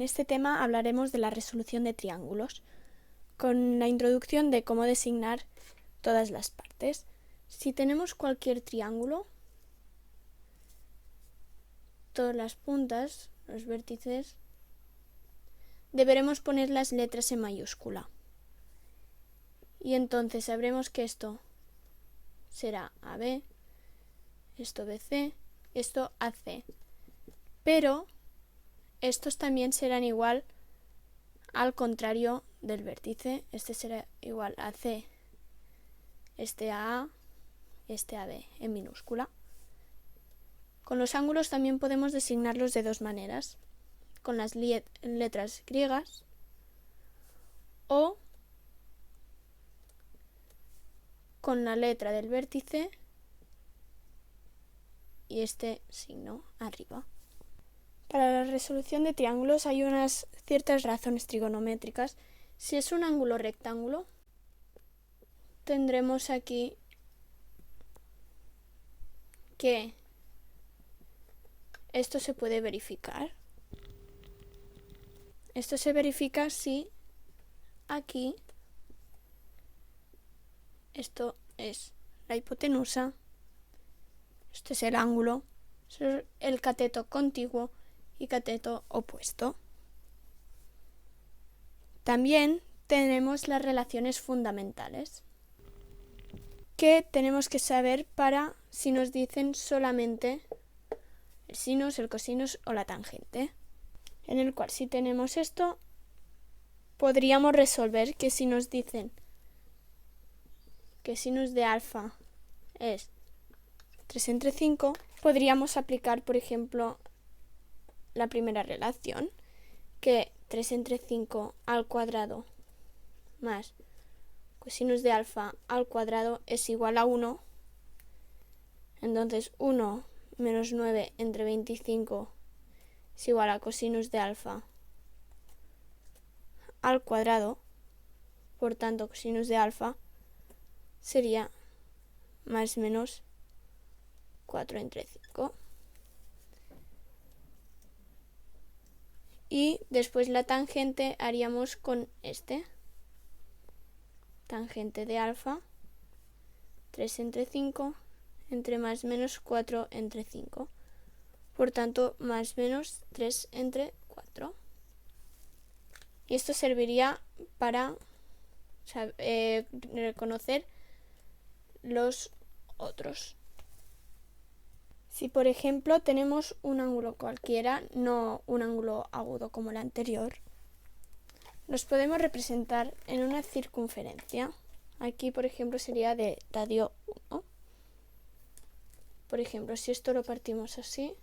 este tema hablaremos de la resolución de triángulos, con la introducción de cómo designar todas las partes. Si tenemos cualquier triángulo, todas las puntas, los vértices, deberemos poner las letras en mayúscula. Y entonces sabremos que esto será AB, esto BC, esto AC. Pero estos también serán igual al contrario del vértice. Este será igual a C, este a A, este a B en minúscula. Con los ángulos también podemos designarlos de dos maneras, con las letras griegas o con la letra del vértice y este signo arriba. Para la resolución de triángulos hay unas ciertas razones trigonométricas. Si es un ángulo rectángulo, tendremos aquí que esto se puede verificar. Esto se verifica si aquí esto es la hipotenusa, este es el ángulo, el cateto contiguo y cateto opuesto. También tenemos las relaciones fundamentales que tenemos que saber para si nos dicen solamente el sinus, el cosinus o la tangente. En el cual si tenemos esto, podríamos resolver que si nos dicen que sinus de alfa es 3 entre 5, podríamos aplicar, por ejemplo, la primera relación, que 3 entre 5 al cuadrado más cosinus de alfa al cuadrado es igual a 1. Entonces 1 menos 9 entre 25 es igual a cosinus de alfa al cuadrado. Por tanto, cosinus de alfa sería más o menos 4 entre 5. Y después la tangente haríamos con este. Tangente de alfa, 3 entre 5, entre más menos 4 entre 5. Por tanto, más menos 3 entre 4. Y esto serviría para reconocer los otros. Si por ejemplo tenemos un ángulo cualquiera, no un ángulo agudo como el anterior, los podemos representar en una circunferencia. Aquí por ejemplo sería de radio 1. Por ejemplo, si esto lo partimos así,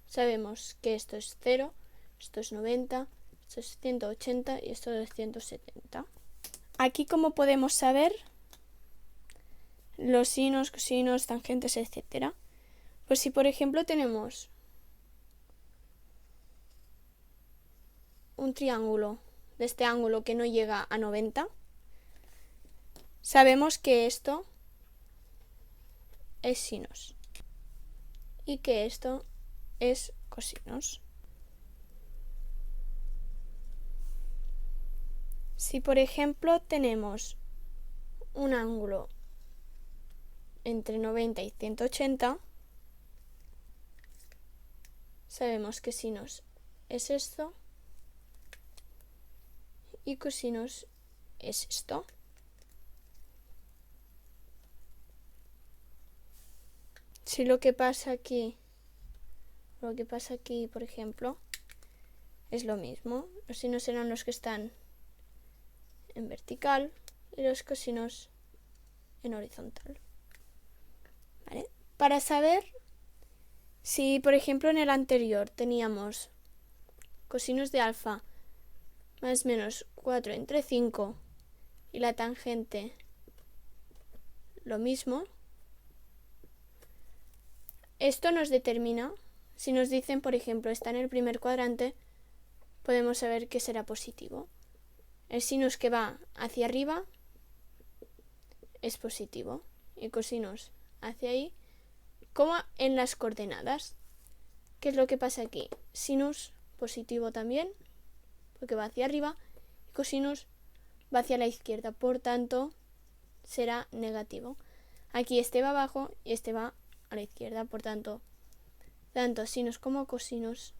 sabemos que esto es 0, esto es 90, esto es 180 y esto es 170. Aquí, como podemos saber los sinos, cosinos, tangentes, etcétera. Pues si por ejemplo tenemos un triángulo de este ángulo que no llega a 90, sabemos que esto es sinos y que esto es cosinos. Si por ejemplo tenemos un ángulo entre 90 y 180, sabemos que sinos es esto y cosinos es esto. Si lo que pasa aquí, por ejemplo, es lo mismo. Los sinos serán los que están en vertical y los cosinos en horizontal. ¿Vale? Para saber si, por ejemplo, en el anterior teníamos cosinus de alfa más o menos 4 entre 5 y la tangente lo mismo, esto nos determina, si nos dicen, por ejemplo, está en el primer cuadrante, podemos saber que será positivo. El sinus que va hacia arriba es positivo y cosinus hacia ahí, como en las coordenadas. ¿Qué es lo que pasa aquí? Sinus positivo también porque va hacia arriba, y cosinus va hacia la izquierda, por tanto será negativo. Aquí este va abajo y este va a la izquierda, por tanto, tanto sinus como cosinus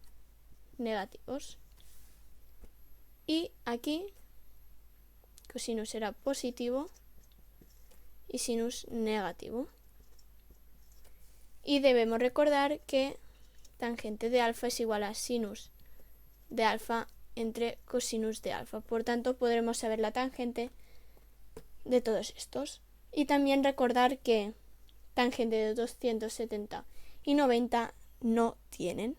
negativos. Y aquí cosinus será positivo y sinus negativo. Y debemos recordar que tangente de alfa es igual a sinus de alfa entre cosinus de alfa. Por tanto, podremos saber la tangente de todos estos. Y también recordar que tangente de 270 y 90 no tienen.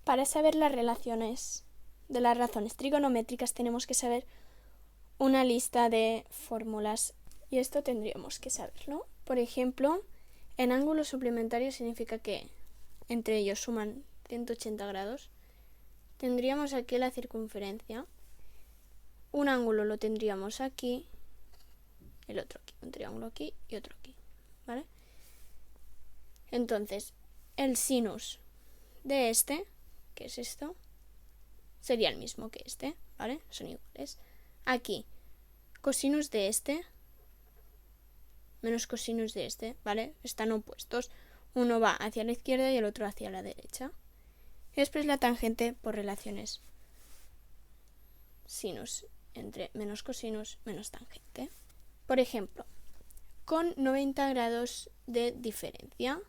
Para saber las relaciones de las razones trigonométricas tenemos que saber una lista de fórmulas. Y esto tendríamos que saberlo. Por ejemplo, en ángulo suplementario significa que entre ellos suman 180 grados. Tendríamos aquí la circunferencia. Un ángulo lo tendríamos aquí, el otro aquí, un triángulo aquí y otro aquí, ¿vale? Entonces, el sinus de este, que es esto, sería el mismo que este, ¿vale? Son iguales. Aquí, cosinus de este menos cosinus de este, ¿vale? Están opuestos. Uno va hacia la izquierda y el otro hacia la derecha. Y después la tangente por relaciones. Sinus entre menos cosinus menos tangente. Por ejemplo, con 90 grados de diferencia,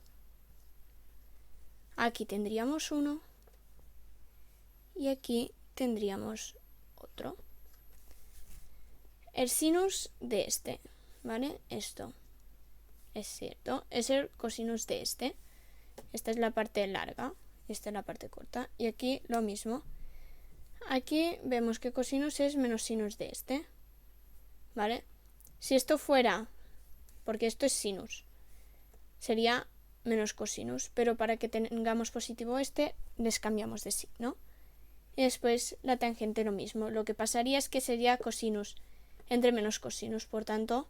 aquí tendríamos uno y aquí tendríamos otro. El sinus de este, ¿vale? Esto es cierto, es el cosinus de este. Esta es la parte larga, esta es la parte corta. Y aquí lo mismo. Aquí vemos que cosinus es menos sinus de este, ¿vale? Si esto fuera, porque esto es sinus, sería menos cosinus, pero para que tengamos positivo este, les cambiamos de signo. Y después la tangente lo mismo. Lo que pasaría es que sería cosinus entre menos cosinus, por tanto,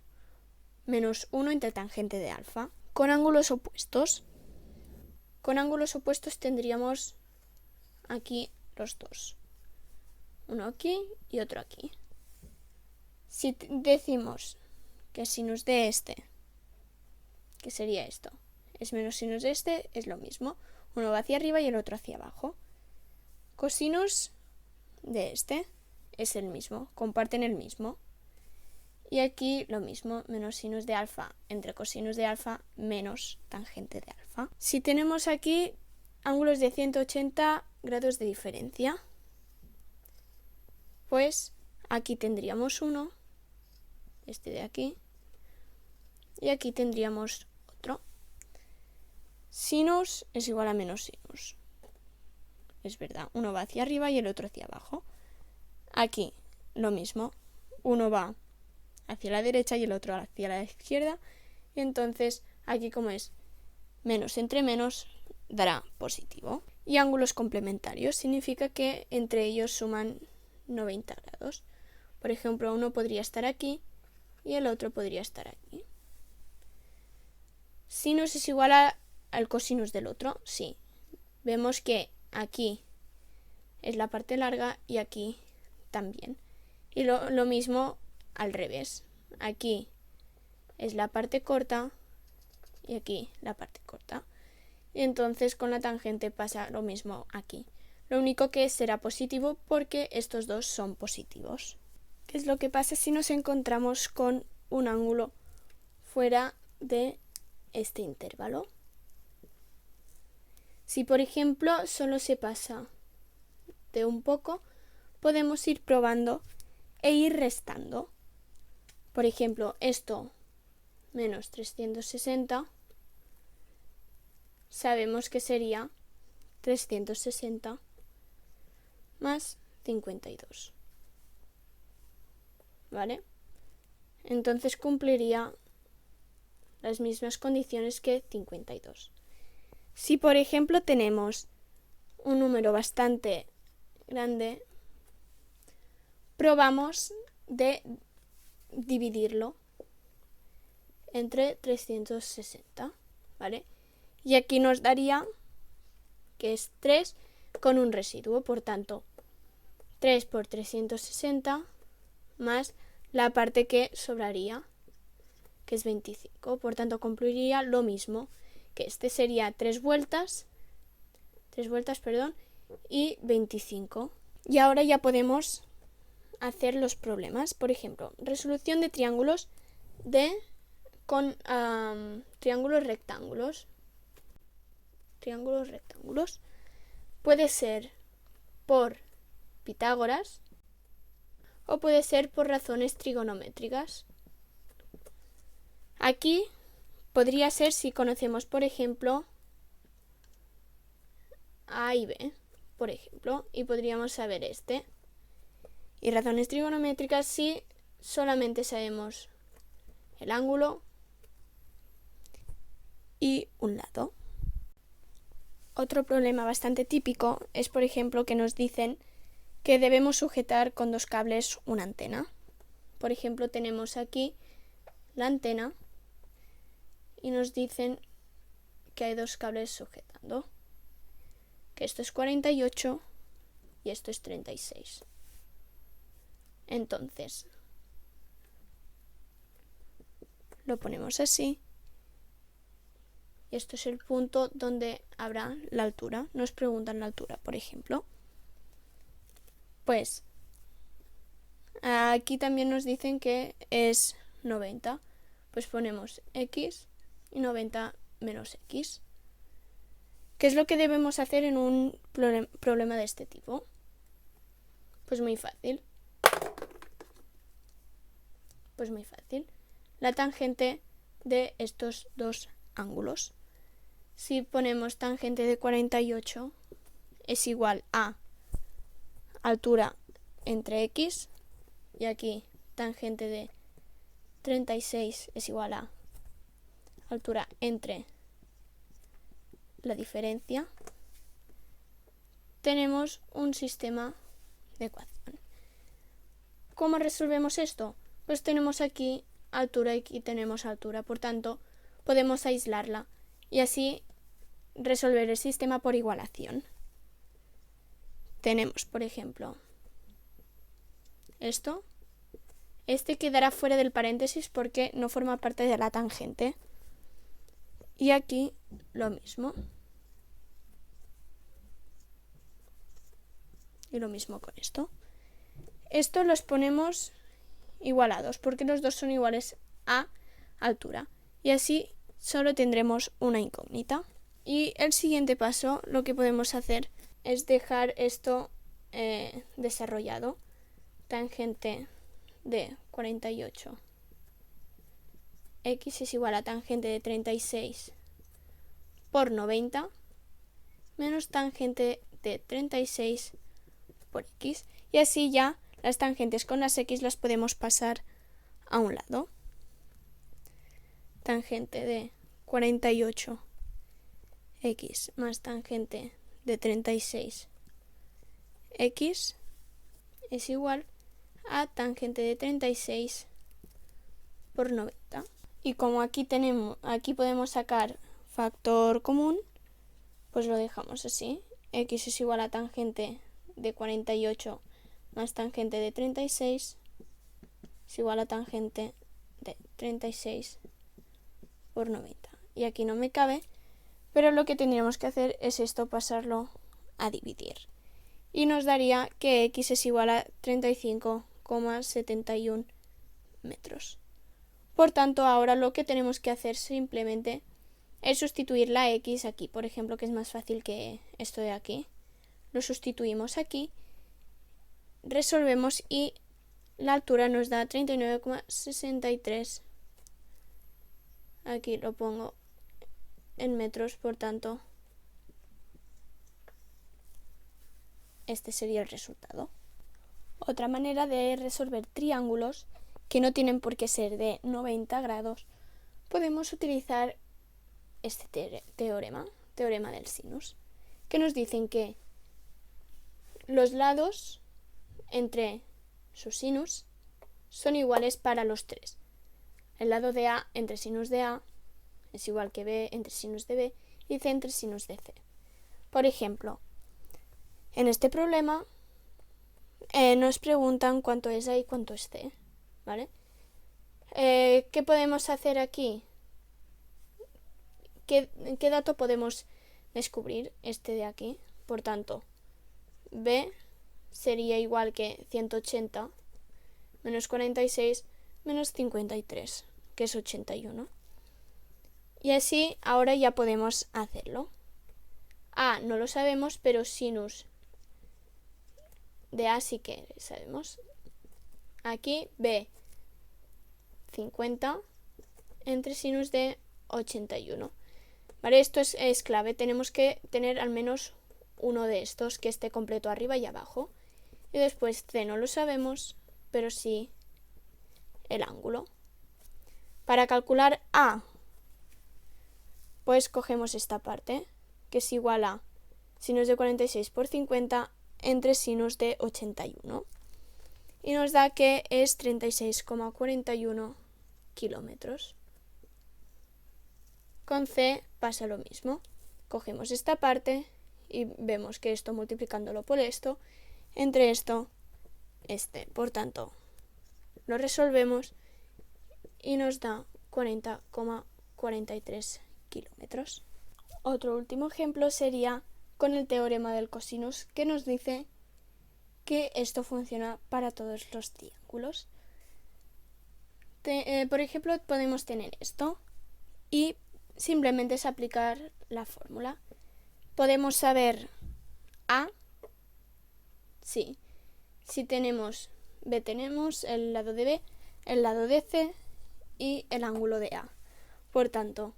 menos 1 entre tangente de alfa. Con ángulos opuestos tendríamos aquí los dos. Uno aquí y otro aquí. Si decimos que sinus de este, que sería esto, es menos sinus de este, es lo mismo. Uno va hacia arriba y el otro hacia abajo. Cosinus de este es el mismo, comparten el mismo. Y aquí lo mismo, menos sinus de alfa entre cosinus de alfa menos tangente de alfa. Si tenemos aquí ángulos de 180 grados de diferencia, pues aquí tendríamos uno, este de aquí, y aquí tendríamos otro. Sinus es igual a menos sinus. Es verdad, uno va hacia arriba y el otro hacia abajo. Aquí lo mismo, uno va hacia la derecha y el otro hacia la izquierda. Y entonces aquí, como es menos entre menos, dará positivo. Y ángulos complementarios significa que entre ellos suman 90 grados. Por ejemplo, uno podría estar aquí y el otro podría estar aquí. Sinus es igual al cosinus del otro, sí. Vemos que aquí es la parte larga y aquí también. Y lo mismo al revés. Aquí es la parte corta y aquí la parte corta. Y entonces con la tangente pasa lo mismo aquí. Lo único que será positivo porque estos dos son positivos. ¿Qué es lo que pasa si nos encontramos con un ángulo fuera de este intervalo? Si por ejemplo solo se pasa de un poco, podemos ir probando e ir restando. Por ejemplo, esto menos 360, sabemos que sería 360 más 52. ¿Vale? Entonces cumpliría las mismas condiciones que 52. Si por ejemplo tenemos un número bastante grande, probamos de dividirlo entre 360, ¿vale? Y aquí nos daría que es 3 con un residuo, por tanto, 3 por 360 más la parte que sobraría, que es 25. Por tanto, cumpliría lo mismo, que este sería 3 vueltas, y 25. Y ahora ya podemos hacer los problemas. Por ejemplo, resolución de triángulos con triángulos rectángulos. Puede ser por Pitágoras o puede ser por razones trigonométricas. Aquí podría ser si conocemos, por ejemplo, A y B, por ejemplo, y podríamos saber este. Y razones trigonométricas si solamente sabemos el ángulo y un lado. Otro problema bastante típico es, por ejemplo, que nos dicen que debemos sujetar con 2 cables una antena. Por ejemplo, tenemos aquí la antena y nos dicen que hay 2 cables sujetando, que esto es 48 y esto es 36. Entonces, lo ponemos así y esto es el punto donde habrá la altura. Nos preguntan la altura, por ejemplo. Pues aquí también nos dicen que es 90. Pues ponemos x y 90 menos x. ¿Qué es lo que debemos hacer en un problema de este tipo? Pues muy fácil. La tangente de estos 2 ángulos. Si ponemos tangente de 48 es igual a altura entre x, y aquí tangente de 36 es igual a altura entre la diferencia, tenemos un sistema de ecuación. ¿Cómo resolvemos esto? Pues tenemos aquí altura y aquí tenemos altura, por tanto podemos aislarla y así resolver el sistema por igualación. Tenemos, por ejemplo, este quedará fuera del paréntesis porque no forma parte de la tangente. Y aquí lo mismo. Y lo mismo con esto. Esto los ponemos igualados porque los dos son iguales a altura. Y así solo tendremos una incógnita. Y el siguiente paso, lo que podemos hacer es dejar esto desarrollado. Tangente de 48. X es igual a tangente de 36 por 90 menos tangente de 36 por x. Y así ya las tangentes con las x las podemos pasar a un lado. Tangente de 48 x más tangente de 36 x es igual a tangente de 36 por 90. Y como aquí podemos sacar factor común, pues lo dejamos así. X es igual a tangente de 48 más tangente de 36 es igual a tangente de 36 por 90. Y aquí no me cabe, pero lo que tendríamos que hacer es esto, pasarlo a dividir. Y nos daría que x es igual a 35,71 metros. Por tanto, ahora lo que tenemos que hacer simplemente es sustituir la x aquí, por ejemplo, que es más fácil que esto de aquí. Lo sustituimos aquí, resolvemos y la altura nos da 39,63. Aquí lo pongo en metros, por tanto, este sería el resultado. Otra manera de resolver triángulos que no tienen por qué ser de 90 grados, podemos utilizar este teorema del sinus, que nos dicen que los lados entre sus sinus son iguales para los tres. El lado de A entre sinus de A es igual que B entre sinus de B y C entre sinus de C. Por ejemplo, en este problema, nos preguntan cuánto es A y cuánto es C, ¿vale? ¿Qué podemos hacer aquí? ¿Qué dato podemos descubrir? Este de aquí. Por tanto, B sería igual que 180 menos 46 menos 53, que es 81. Y así ahora ya podemos hacerlo. A no lo sabemos, pero sinus de A sí que sabemos. Aquí B 50 entre sinus de 81. Vale, esto es clave. Tenemos que tener al menos uno de estos que esté completo arriba y abajo. Y después C no lo sabemos, pero sí el ángulo. Para calcular A, pues cogemos esta parte, que es igual a sinus de 46 por 50 entre sinus de 81. Y nos da que es 36,41 kilómetros. Con C pasa lo mismo. Cogemos esta parte y vemos que esto multiplicándolo por esto, entre esto, Por tanto, lo resolvemos y nos da 40,43 kilómetros. Otro último ejemplo sería con el teorema del cosinus, que nos dice que esto funciona para todos los triángulos. Por ejemplo, podemos tener esto y simplemente es aplicar la fórmula. Podemos saber A, sí. Si tenemos B, tenemos el lado de B, el lado de C y el ángulo de A. Por tanto,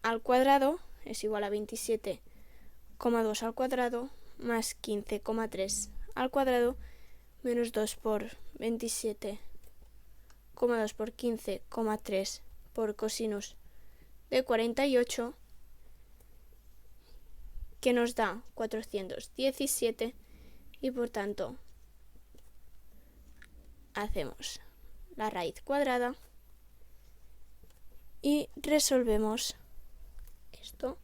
al cuadrado es igual a 27,2 al cuadrado más 15,3 al cuadrado menos 2 por 27,2 por 15,3 por cosinus de 48, que nos da 417, y por tanto hacemos la raíz cuadrada y resolvemos esto.